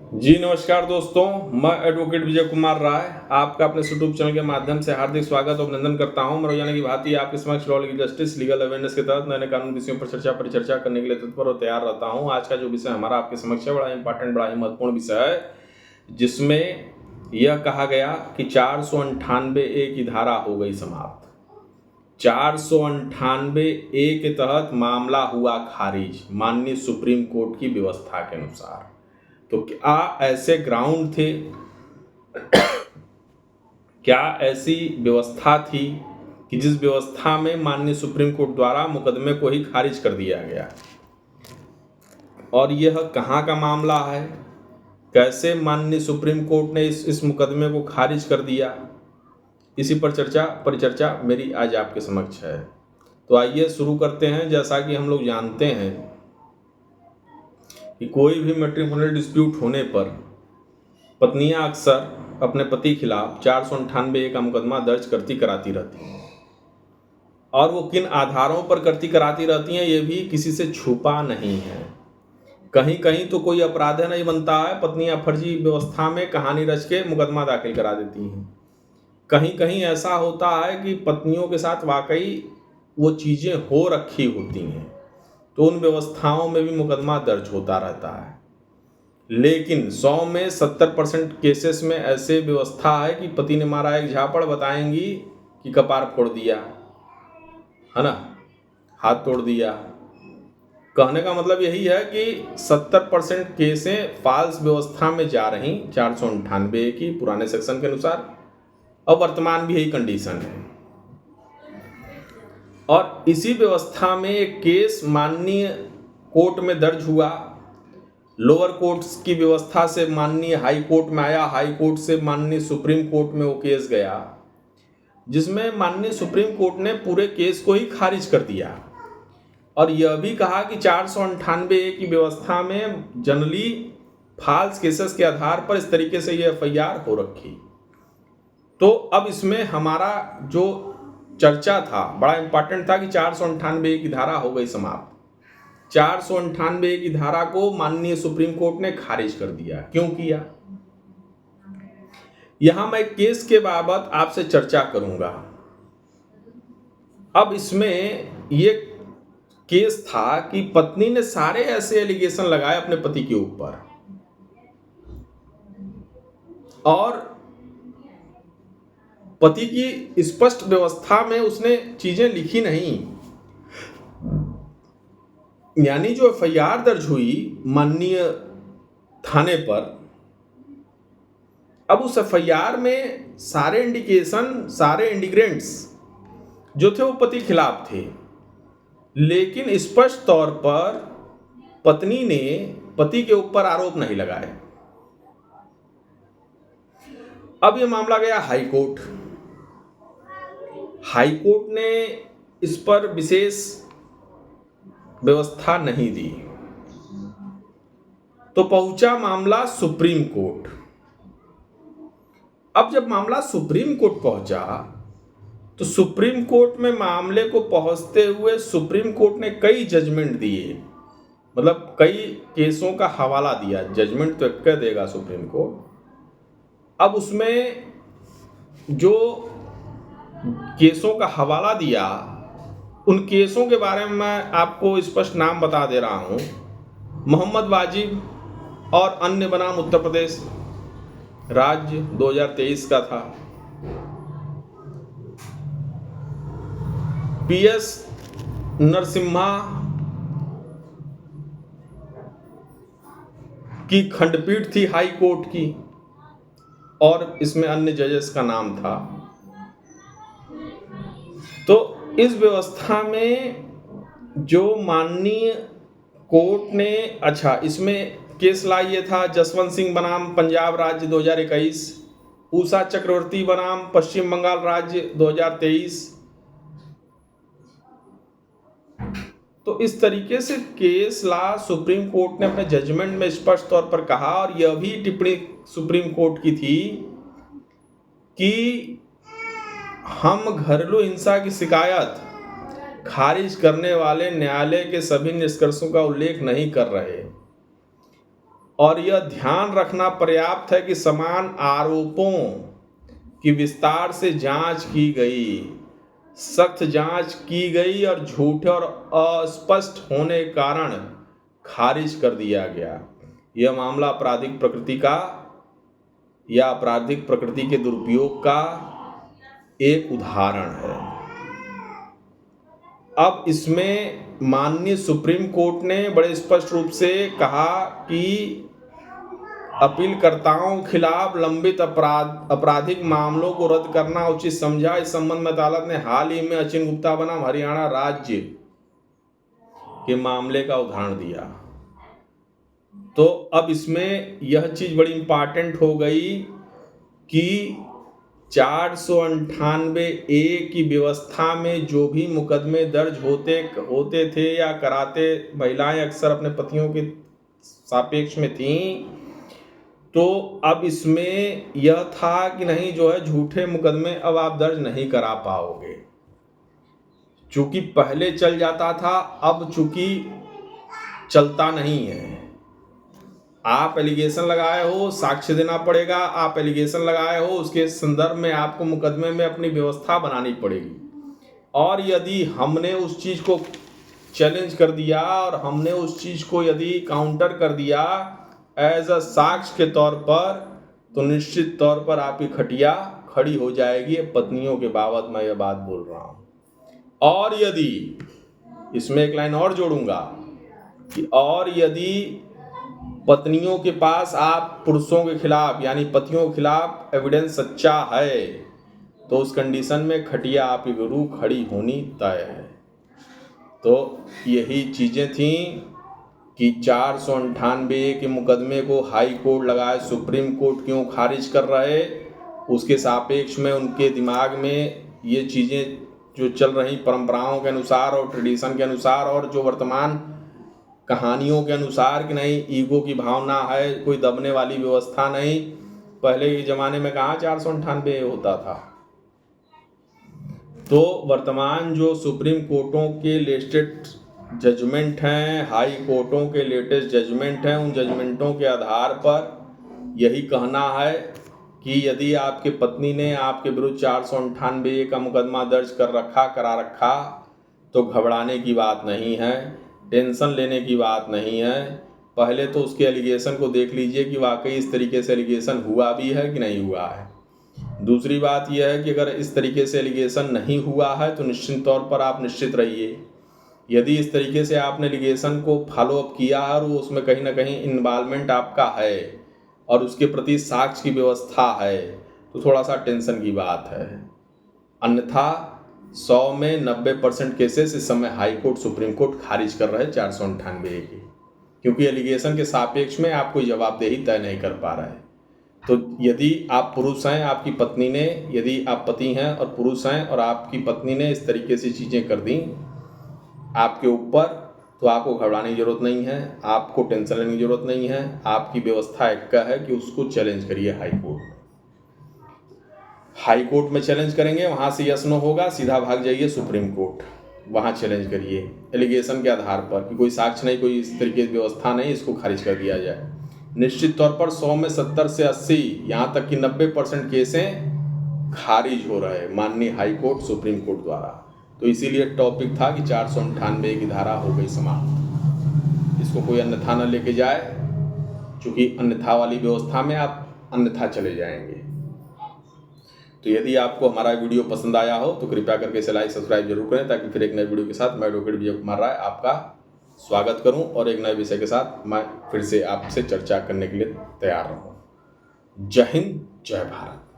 जी नमस्कार दोस्तों, मैं एडवोकेट विजय कुमार राय आपका अपने यूट्यूब चैनल के माध्यम से हार्दिक स्वागत और अभिनंदन करता हूं। मैं रोजाना की भांति आपके समक्ष law legal justice legal awareness के तहत नए कानून विषयों पर परिचर्चा करने के लिए तत्पर और तैयार रहता हूं। आज का जो विषय हमारा आपके समक्ष है बड़ा इंपॉर्टेंट, बड़ा ही महत्वपूर्ण विषय है, जिसमें यह कहा गया कि 498A की धारा हो गई समाप्त। 498A के तहत मामला हुआ खारिज माननीय सुप्रीम कोर्ट की व्यवस्था के अनुसार। तो क्या ऐसे ग्राउंड थे, क्या ऐसी व्यवस्था थी कि जिस व्यवस्था में माननीय सुप्रीम कोर्ट द्वारा मुकदमे को ही खारिज कर दिया गया? और यह कहाँ का मामला है, कैसे माननीय सुप्रीम कोर्ट ने इस मुकदमे को खारिज कर दिया, इसी पर परिचर्चा मेरी आज आपके समक्ष है। तो आइए शुरू करते हैं। जैसा कि हम लोग जानते हैं कि कोई भी मैट्रिमोनियल डिस्प्यूट होने पर पत्नियां अक्सर अपने पति खिलाफ 498A का मुकदमा दर्ज करती कराती रहती हैं, और वो किन आधारों पर करती कराती रहती हैं ये भी किसी से छुपा नहीं है। कहीं कहीं तो कोई अपराध नहीं बनता है, पत्नियां फर्जी व्यवस्था में कहानी रच के मुकदमा दाखिल करा देती हैं। कहीं कहीं ऐसा होता है कि पत्नियों के साथ वाकई वो चीज़ें हो रखी होती हैं, तो उन व्यवस्थाओं में भी मुकदमा दर्ज होता रहता है। लेकिन 100 में 70% केसेस में ऐसे व्यवस्था है कि पति ने मारा एक झापड़, बताएंगी कि कपार फोड़ दिया है ना, हाथ तोड़ दिया। कहने का मतलब यही है कि 70% केसें फाल्स व्यवस्था में जा रही 498 की पुराने सेक्शन के अनुसार, और वर्तमान भी यही कंडीशन है। और इसी व्यवस्था में एक केस माननीय कोर्ट में दर्ज हुआ, लोअर कोर्ट्स की व्यवस्था से माननीय हाई कोर्ट में आया, हाई कोर्ट से माननीय सुप्रीम कोर्ट में वो केस गया, जिसमें माननीय सुप्रीम कोर्ट ने पूरे केस को ही खारिज कर दिया और यह भी कहा कि 498A की व्यवस्था में जनरली फॉल्स केसेस के आधार पर इस तरीके से ये FIR हो रखी। तो अब इसमें हमारा जो चर्चा था बड़ा इंपॉर्टेंट था कि 498A की धारा हो गई समाप्त। 498A की धारा को माननीय सुप्रीम कोर्ट ने खारिज कर दिया। क्यों किया? यहां मैं केस के बाबत आपसे चर्चा करूंगा। अब इसमें ये केस था कि पत्नी ने सारे ऐसे एलिगेशन लगाए अपने पति के ऊपर, और पति की स्पष्ट व्यवस्था में उसने चीजें लिखी नहीं। यानी जो FIR दर्ज हुई माननीय थाने पर, अब उस FIR में सारे इंडिकेशन, सारे इंडिग्रेंट्स जो थे वो पति खिलाफ थे, लेकिन स्पष्ट तौर पर पत्नी ने पति के ऊपर आरोप नहीं लगाए। अब यह मामला गया हाई कोर्ट। हाई कोर्ट ने इस पर विशेष व्यवस्था नहीं दी, तो पहुंचा मामला सुप्रीम कोर्ट। अब जब मामला सुप्रीम कोर्ट पहुंचा तो सुप्रीम कोर्ट में मामले को पहुंचते हुए सुप्रीम कोर्ट ने कई जजमेंट दिए, मतलब कई केसों का हवाला दिया। जजमेंट तो कह देगा सुप्रीम कोर्ट। अब उसमें जो केसों का हवाला दिया, उन केसों के बारे में मैं आपको स्पष्ट नाम बता दे रहा हूं। मोहम्मद वाजिब और अन्य बनाम उत्तर प्रदेश राज्य 2023 का था। PS नरसिम्हा की खंडपीठ थी हाई कोर्ट की, और इसमें अन्य जजेस का नाम था। तो इस व्यवस्था में जो माननीय कोर्ट ने, अच्छा इसमें केस ला ये था जसवंत सिंह बनाम पंजाब राज्य 2021, उषा चक्रवर्ती बनाम पश्चिम बंगाल राज्य 2023। तो इस तरीके से केस ला सुप्रीम कोर्ट ने अपने जजमेंट में स्पष्ट तौर पर कहा, और यह भी टिप्पणी सुप्रीम कोर्ट की थी कि हम घरेलू हिंसा की शिकायत खारिज करने वाले न्यायालय के सभी निष्कर्षों का उल्लेख नहीं कर रहे। और यह ध्यान रखना पर्याप्त है कि समान आरोपों की विस्तार से जांच की गई, सख्त जांच की गई और झूठे और अस्पष्ट होने के कारण खारिज कर दिया गया। यह मामला आपराधिक प्रकृति का या आपराधिक प्रकृति के दुरुपयोग का एक उदाहरण है। अब इसमें माननीय सुप्रीम कोर्ट ने बड़े स्पष्ट रूप से कहा कि अपीलकर्ताओं के खिलाफ लंबित आपराधिक मामलों को रद्द करना उचित समझा। इस संबंध में अदालत ने हाल ही में अचिन गुप्ता बनाम हरियाणा राज्य के मामले का उदाहरण दिया। तो अब इसमें यह चीज बड़ी इंपॉर्टेंट हो गई कि 498A की व्यवस्था में जो भी मुकदमे दर्ज होते थे या कराते महिलाएं अक्सर अपने पतियों के सापेक्ष में थीं, तो अब इसमें यह था कि नहीं, जो है झूठे मुकदमे अब आप दर्ज नहीं करा पाओगे। चूंकि पहले चल जाता था, अब चूंकि चलता नहीं है। आप एलिगेशन लगाए हो, साक्ष्य देना पड़ेगा। आप एलिगेशन लगाए हो, उसके संदर्भ में आपको मुकदमे में अपनी व्यवस्था बनानी पड़ेगी। और यदि हमने उस चीज़ को चैलेंज कर दिया और हमने उस चीज़ को यदि काउंटर कर दिया एज अ साक्ष्य के तौर पर, तो निश्चित तौर पर आपकी खटिया खड़ी हो जाएगी। पत्नियों के बाबत मैं यह बात बोल रहा हूँ। और यदि इसमें एक लाइन और जोड़ूंगा कि और यदि पत्नियों के पास आप पुरुषों के खिलाफ यानी पतियों के खिलाफ एविडेंस सच्चा है, तो उस कंडीशन में खटिया आपकी गुरु खड़ी होनी तय है। तो यही चीज़ें थीं कि 498 के मुकदमे को हाई कोर्ट लगाए, सुप्रीम कोर्ट क्यों खारिज कर रहे, उसके सापेक्ष में उनके दिमाग में ये चीज़ें जो चल रही परंपराओं के अनुसार और ट्रेडिशन के अनुसार और जो वर्तमान कहानियों के अनुसार कि नहीं, ईगो की भावना है, कोई दबने वाली व्यवस्था नहीं। पहले के ज़माने में कहाँ 498 होता था। तो वर्तमान जो सुप्रीम कोर्टों के लेटेस्ट जजमेंट हैं, हाई कोर्टों के लेटेस्ट जजमेंट हैं, उन जजमेंटों के आधार पर यही कहना है कि यदि आपके पत्नी ने आपके विरुद्ध 498 का मुकदमा दर्ज करा रखा, तो घबराने की बात नहीं है, टेंशन लेने की बात नहीं है। पहले तो उसके एलिगेशन को देख लीजिए कि वाकई इस तरीके से एलिगेशन हुआ भी है कि नहीं हुआ है। दूसरी बात यह है कि अगर इस तरीके से एलिगेशन नहीं हुआ है तो निश्चित तौर पर आप निश्चित रहिए, यदि इस तरीके से आपने एलिगेशन को फॉलो अप किया है और वो उसमें कहीं ना कहीं इन्वॉल्वमेंट आपका है और उसके प्रति साक्ष्य की व्यवस्था है, तो थोड़ा सा टेंशन की बात है। अन्यथा 100 में 90% केसेस इस समय हाई कोर्ट सुप्रीम कोर्ट खारिज कर रहे हैं 498 की, क्योंकि एलिगेशन के सापेक्ष में आप कोई जवाबदेही तय नहीं कर पा रहे हैं। तो यदि आप पुरुष हैं, आपकी पत्नी ने, यदि आप पति हैं और पुरुष हैं और आपकी पत्नी ने इस तरीके से चीज़ें कर दी आपके ऊपर, तो आपको घबराने की ज़रूरत नहीं है, आपको टेंशन लेने की ज़रूरत नहीं है। आपकी व्यवस्था एक है कि उसको चैलेंज करिए हाई कोर्ट में। हाई कोर्ट में चैलेंज करेंगे, वहाँ से यस नो होगा, सीधा भाग जाइए सुप्रीम कोर्ट, वहाँ चैलेंज करिए एलिगेशन के आधार पर कि कोई साक्ष्य नहीं, कोई इस तरीके की व्यवस्था नहीं, इसको खारिज कर दिया जाए। निश्चित तौर पर 100 में 70 से 80 यहाँ तक कि 90% केसें खारिज हो रहे हैं माननीय हाई कोर्ट सुप्रीम कोर्ट द्वारा। तो इसीलिए टॉपिक था कि 498 की धारा हो गई समाप्त, इसको कोई अन्यथा न लेके जाए, चूँकि अन्यथा वाली व्यवस्था में आप अन्यथा चले जाएंगे। तो यदि आपको हमारा वीडियो पसंद आया हो तो कृपया करके इसे लाइक सब्सक्राइब जरूर करें, ताकि फिर एक नए वीडियो के साथ मैं एडवोकेट विजय कुमार राय आपका स्वागत करूं और एक नए विषय के साथ मैं फिर से आपसे चर्चा करने के लिए तैयार रहूं। जय हिंद, जय भारत।